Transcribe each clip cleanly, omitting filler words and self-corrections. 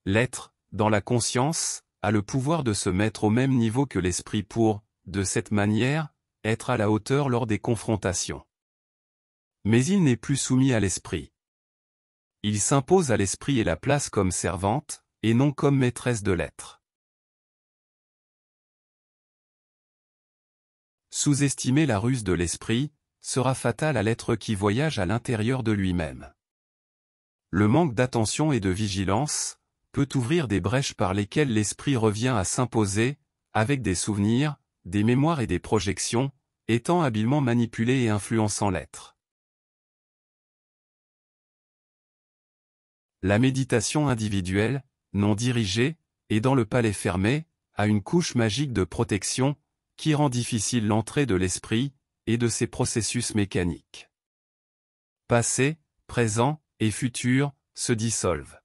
L'être, dans la conscience, a le pouvoir de se mettre au même niveau que l'esprit pour, de cette manière, être à la hauteur lors des confrontations. Mais il n'est plus soumis à l'esprit. Il s'impose à l'esprit et la place comme servante, et non comme maîtresse de l'être. Sous-estimer la ruse de l'esprit sera fatal à l'être qui voyage à l'intérieur de lui-même. Le manque d'attention et de vigilance peut ouvrir des brèches par lesquelles l'esprit revient à s'imposer, avec des souvenirs, des mémoires et des projections, étant habilement manipulé et influençant l'être. La méditation individuelle, non dirigée, et dans le palais fermé, a une couche magique de protection, qui rend difficile l'entrée de l'esprit, et de ses processus mécaniques. Passé, présent, et futur, se dissolvent.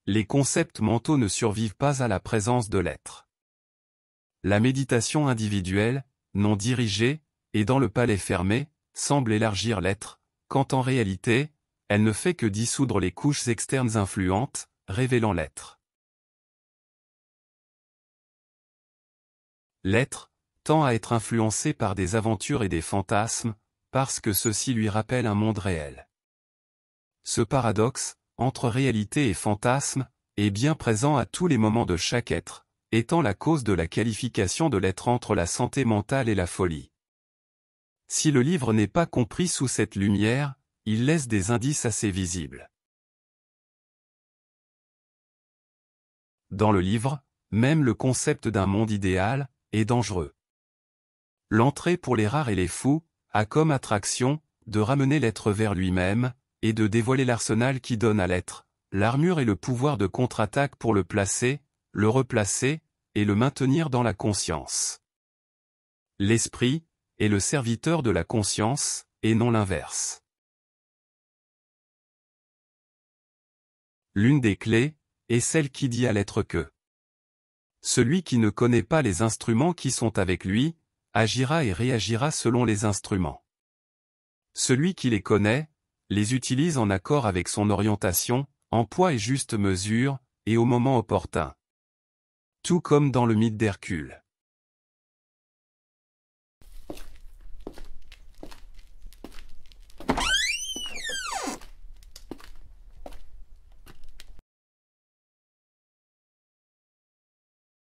Les concepts mentaux ne survivent pas à la présence de l'être. La méditation individuelle, non dirigée, et dans le palais fermé, semble élargir l'être, quand en réalité, elle ne fait que dissoudre les couches externes influentes, révélant l'être. L'être tend à être influencé par des aventures et des fantasmes, parce que ceux-ci lui rappellent un monde réel. Ce paradoxe, entre réalité et fantasme, est bien présent à tous les moments de chaque être, étant la cause de la qualification de l'être entre la santé mentale et la folie. Si le livre n'est pas compris sous cette lumière, il laisse des indices assez visibles. Dans le livre, même le concept d'un monde idéal est dangereux. L'entrée pour les rares et les fous a comme attraction de ramener l'être vers lui-même, et de dévoiler l'arsenal qui donne à l'être l'armure et le pouvoir de contre-attaque pour le placer, le replacer, et le maintenir dans la conscience. L'esprit est le serviteur de la conscience, et non l'inverse. L'une des clés est celle qui dit à l'être que celui qui ne connaît pas les instruments qui sont avec lui, agira et réagira selon les instruments. Celui qui les connaît, les utilise en accord avec son orientation, en poids et juste mesure, et au moment opportun. Tout comme dans le mythe d'Hercule.